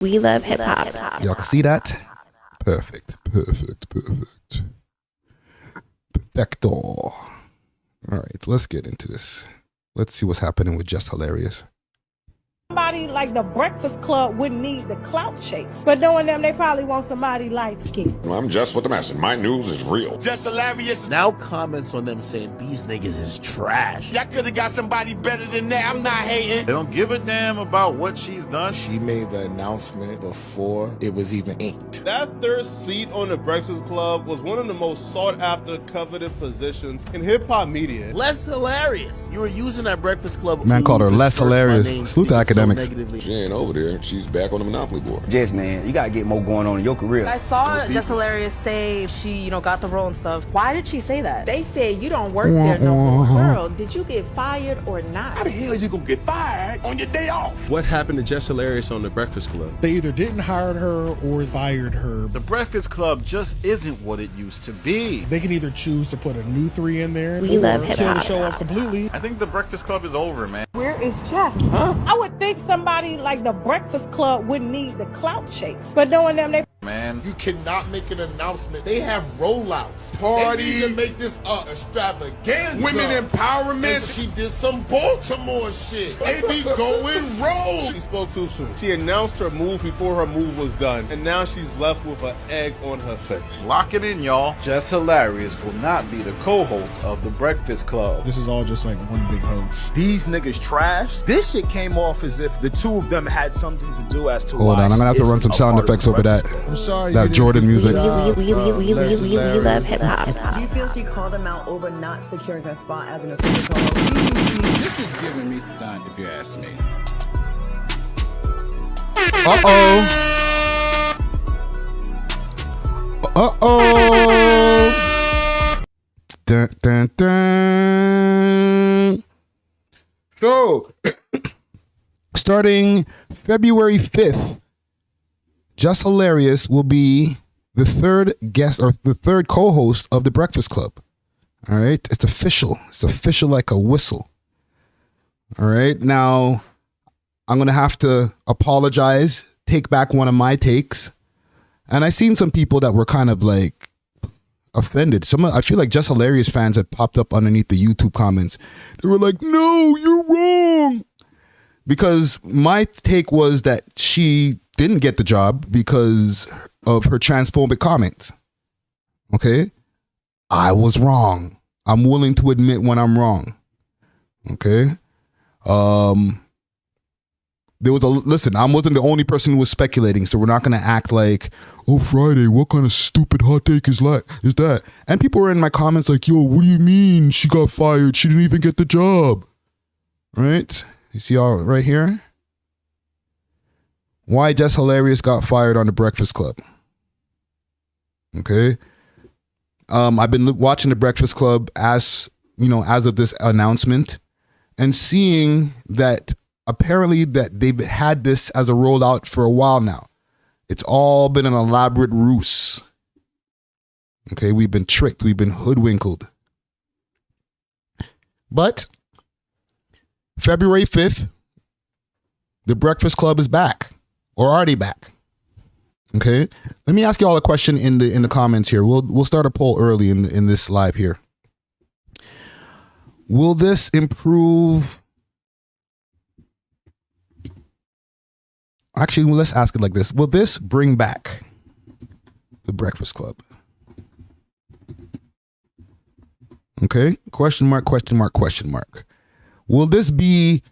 We love hip hop. Y'all can see that? Perfect. Perfecto. All right, let's get into this. Let's see what's happening with Just Hilarious. Somebody like the Breakfast Club wouldn't need the clout chase. But knowing them, they probably want somebody light skinned. Well, I'm just with the message. My news is real. Just hilarious. Now comments on them saying these niggas is trash. Y'all could have got somebody better than that. I'm not hating. They don't give a damn about what she's done. She made the announcement before it was even inked. That third seat on the Breakfast Club was one of the most sought after coveted positions in hip hop media. Less hilarious. You were using that Breakfast Club. Man called her less hilarious. Salute to academics. She ain't over there. She's back on the Monopoly board. Jess, man, you gotta get more going on in your career. I saw Just Hilarious say she, got the role and stuff. Why did she say that? They said you don't work there no more. Girl, did you get fired or not? How the hell you gonna get fired on your day off? What happened to Just Hilarious on the Breakfast Club? They either didn't hire her or fired her. The Breakfast Club just isn't what it used to be. They can either choose to put a new 3 in there We or love hip kill the hop. show off completely. I think the Breakfast Club is over, man. Where is Jess? Huh? I would think somebody like the Breakfast Club wouldn't need the clout chase. But knowing them, they Man. You cannot make an announcement. They have rollouts. Parties. They need to make this extravaganza. Women empowerment. And she did some Baltimore shit. They be going rogue. She spoke too soon. She announced her move before her move was done, and now she's left with an egg on her face. Lock it in, y'all. Just Hilarious will not be the co-host of the Breakfast Club. This is all just like one big hoax. These niggas trash. This shit came off as if the two of them had something to do as to Hold why on, I'm gonna have to run some sound effects over that. I'm sorry. That Jordan music. We love hip hop. Do you feel she called them out over not securing her spot as an official co-host? This is giving me stunned, if you ask me. Dun, dun, dun. So, starting February 5th, Just Hilarious will be the third guest or the third co-host of the Breakfast Club. All right. It's official. It's official like a whistle. All right. Now, I'm going to have to apologize, take back one of my takes. And I seen some people that were kind of like offended. I feel like Just Hilarious fans had popped up underneath the YouTube comments. They were like, no, you're wrong. Because my take was that she didn't get the job because of her transphobic comments. Okay? I was wrong. I'm willing to admit when I'm wrong. Okay? Listen, I wasn't the only person who was speculating, so we're not going to act like, oh, Friday, what kind of stupid hot take is that? And people were in my comments like, yo, what do you mean she got fired? She didn't even get the job. Right? You see all right here? Why Just Hilarious got fired on the Breakfast Club. Okay? I've been watching the Breakfast Club as of this announcement and seeing that apparently that they've had this as a rollout for a while now. It's all been an elaborate ruse. Okay, we've been tricked. We've been hoodwinked. But February 5th, the Breakfast Club is back or already back. Okay, let me ask you all a question in the comments here. We'll start a poll early in this live here. Will this improve? Actually, let's ask it like this. Will this bring back the Breakfast Club? Okay, question mark, question mark, question mark. Will this be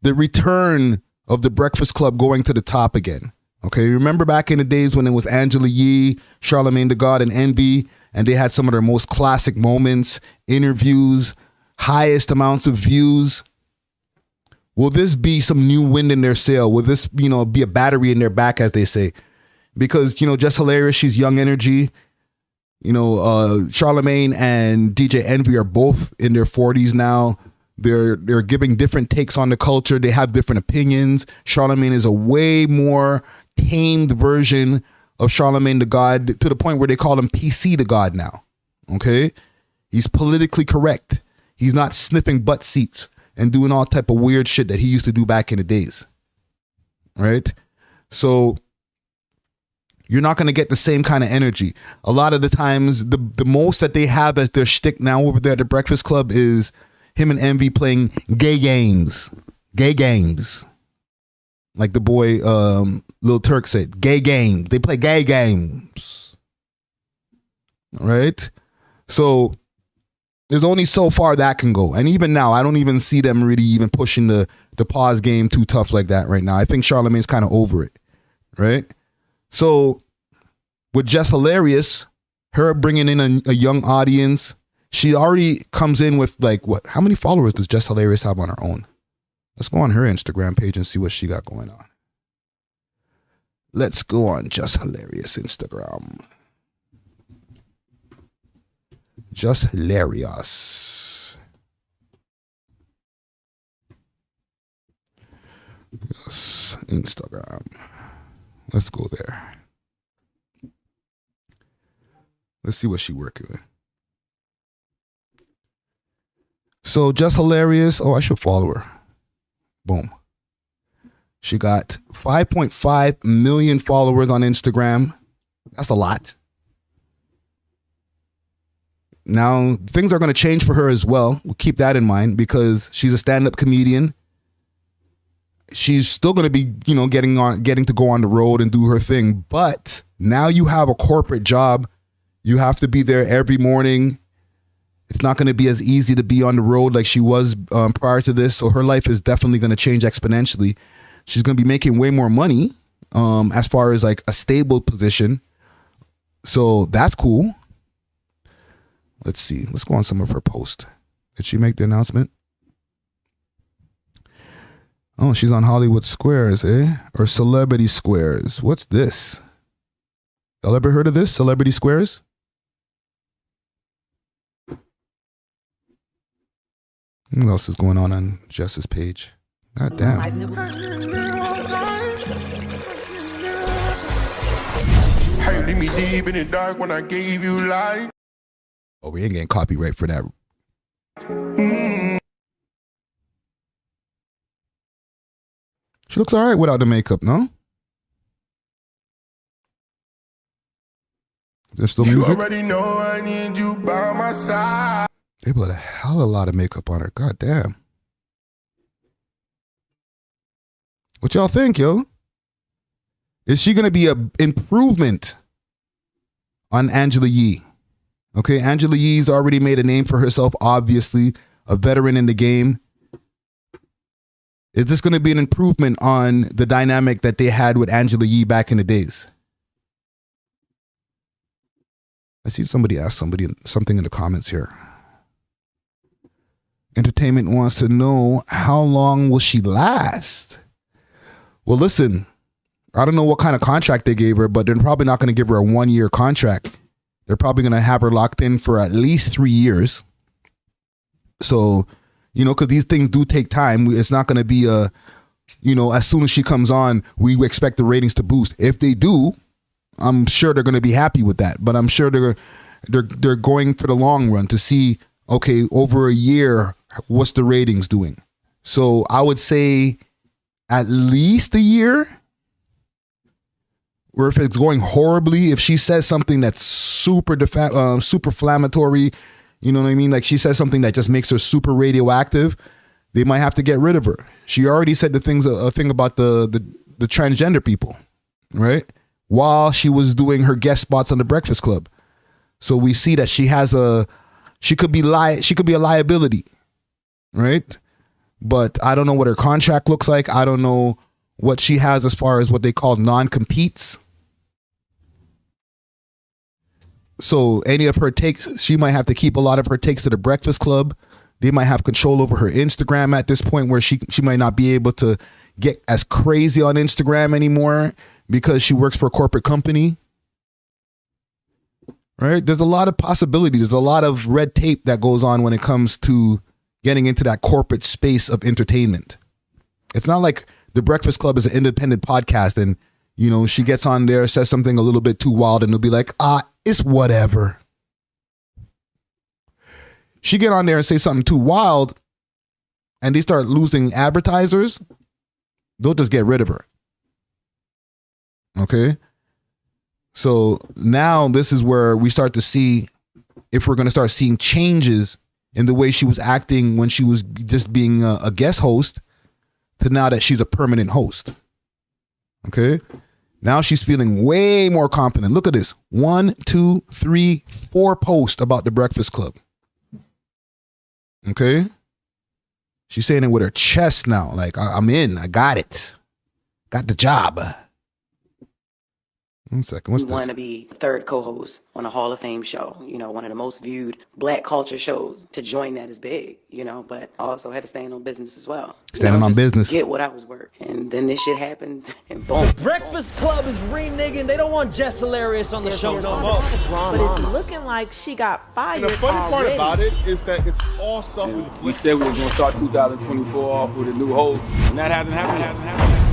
the return of the Breakfast Club going to the top again? Okay, remember back in the days when it was Angela Yee, Charlamagne the God, and Envy, and they had some of their most classic moments, interviews, highest amounts of views. Will this be some new wind in their sail? Will this, be a battery in their back, as they say? Because, Just Hilarious, she's young energy. Charlamagne and DJ Envy are both in their 40s now. They're giving different takes on the culture. They have different opinions. Charlamagne is a way more tamed version of Charlamagne the God, to the point where they call him PC the God now. Okay? He's politically correct. He's not sniffing butt seats and doing all type of weird shit that he used to do back in the days. Right? So You're not going to get the same kind of energy. A lot of the times, the most that they have as their shtick now over there at the Breakfast Club is him and Envy playing gay games. Gay games. Like the boy Lil Turk said, gay game. They play gay games. Right? So there's only so far that can go. And even now, I don't even see them really even pushing the pause game too tough like that right now. I think Charlamagne's kind of over it. Right? So with Just Hilarious, her bringing in a young audience, she already comes in with like, what? How many followers does Just Hilarious have on her own? Let's go on her Instagram page and see what she got going on. Let's go on Just Hilarious Instagram. Just Hilarious. Yes, Instagram. Let's go there. Let's see what she working with. So Just Hilarious. Oh, I should follow her. Boom. She got 5.5 million followers on Instagram. That's a lot. Now, things are going to change for her as well. We'll keep that in mind because she's a stand-up comedian. She's still going to be, getting to go on the road and do her thing. But now you have a corporate job. You have to be there every morning. It's not going to be as easy to be on the road like she was prior to this. So her life is definitely going to change exponentially. She's going to be making way more money as far as like a stable position. So that's cool. Let's see. Let's go on some of her posts. Did she make the announcement? Oh, she's on Hollywood Squares, eh? Or Celebrity Squares. What's this? Y'all ever heard of this? Celebrity Squares? What else is going on Jess's page? God damn. Hey, leave me deep in the dark when I gave you light. Oh, we ain't getting copyright for that. She looks all right without the makeup, no? There's still music? You already know I need you by my side. They put a hell of a lot of makeup on her. God damn. What y'all think, yo? Is she going to be an improvement on Angela Yee? Okay, Angela Yee's already made a name for herself, obviously, a veteran in the game. Is this going to be an improvement on the dynamic that they had with Angela Yee back in the days? I see somebody ask something in the comments here. Entertainment wants to know, how long will she last? Well, listen, I don't know what kind of contract they gave her, but they're probably not going to give her a 1-year contract. They're probably going to have her locked in for at least 3 years. So, because these things do take time. It's not going to be as soon as she comes on, we expect the ratings to boost. If they do, I'm sure they're going to be happy with that. But I'm sure they're going for the long run to see, okay, over a year, what's the ratings doing? So I would say at least a year. Or if it's going horribly, if she says something that's super inflammatory, you know what I mean? Like she says something that just makes her super radioactive, they might have to get rid of her. She already said a thing about the transgender people, right? While she was doing her guest spots on the Breakfast Club. So we see that she could be a liability, right? But I don't know what her contract looks like. I don't know what she has as far as what they call non-competes. So any of her takes, she might have to keep a lot of her takes to the Breakfast Club. They might have control over her Instagram at this point where she might not be able to get as crazy on Instagram anymore because she works for a corporate company. Right? There's a lot of possibility. There's a lot of red tape that goes on when it comes to getting into that corporate space of entertainment. It's not like the Breakfast Club is an independent podcast and, she gets on there, says something a little bit too wild and they'll be like, it's whatever. She get on there and say something too wild and they start losing advertisers, they'll just get rid of her. Okay? So now this is where we start to see if we're going to start seeing changes in the way she was acting when she was just being a guest host to now that she's a permanent host. Okay. Now she's feeling way more confident. Look at this. 1, 2, 3, 4 posts about the Breakfast Club. Okay. She's saying it with her chest now. Like, I'm in. I got it. Got the job. 1 second. What's We want this? to be third co-host on a Hall of Fame show, you know, one of the most viewed black culture shows. To join that is big, you know, but I also had to stand on business as well. Standing on business. Get what I was worth. And then this shit happens and boom. Breakfast Club is reneging. They don't want Jess Hilarious on the show no more. But it's looking like she got fired. And the funny part already. about it is that it's all self-inflicted. We said we were going to start 2024 off with a new host. And that hasn't happened.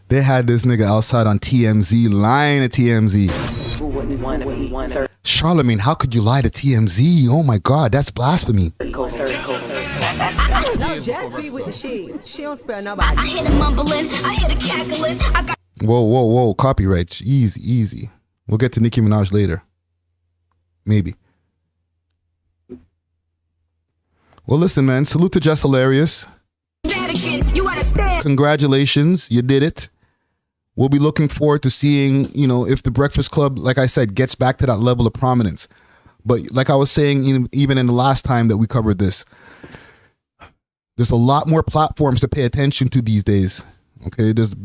They had this nigga outside on TMZ lying to TMZ. Who wouldn't want to be third Charlamagne, how could you lie to TMZ? Oh my God, that's blasphemy. co-host? No, Jess be with the shit. She don't spare nobody. I hear the mumbling, I hear the cackling. I got Whoa. Copyright. Easy. We'll get to Nicki Minaj later. Maybe. Well, listen, man. Salute to Jess Hilarious. Vatican, you understand? Congratulations. You did it. We'll be looking forward to seeing, you know, if the Breakfast Club, like I said, gets back to that level of prominence. But like I was saying, even in the last time that we covered this, there's a lot more platforms to pay attention to these days. Okay, there's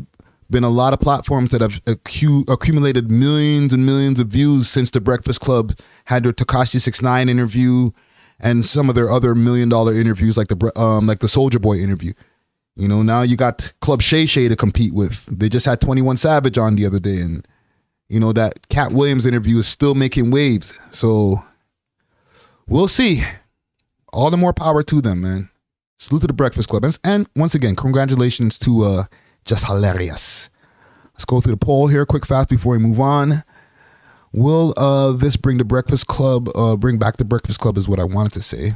been a lot of platforms that have accumulated millions and millions of views since the Breakfast Club had their Tekashi 6ix9ine interview and some of their other $1 million interviews, like the Soulja Boy interview. You know, now you got Club Shay Shay to compete with. They just had 21 Savage on the other day, and you know that Cat Williams interview is still making waves. So we'll see. All the more power to them, man. Salute to the Breakfast Club. And once again, congratulations to Jess Hilarious. Let's go through the poll here quick, fast before we move on. Will this bring the Breakfast Club, bring back the Breakfast Club is what I wanted to say.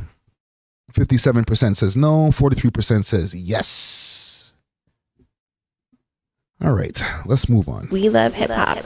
57% says no, 43% says yes. All right, let's move on. We love hip hop.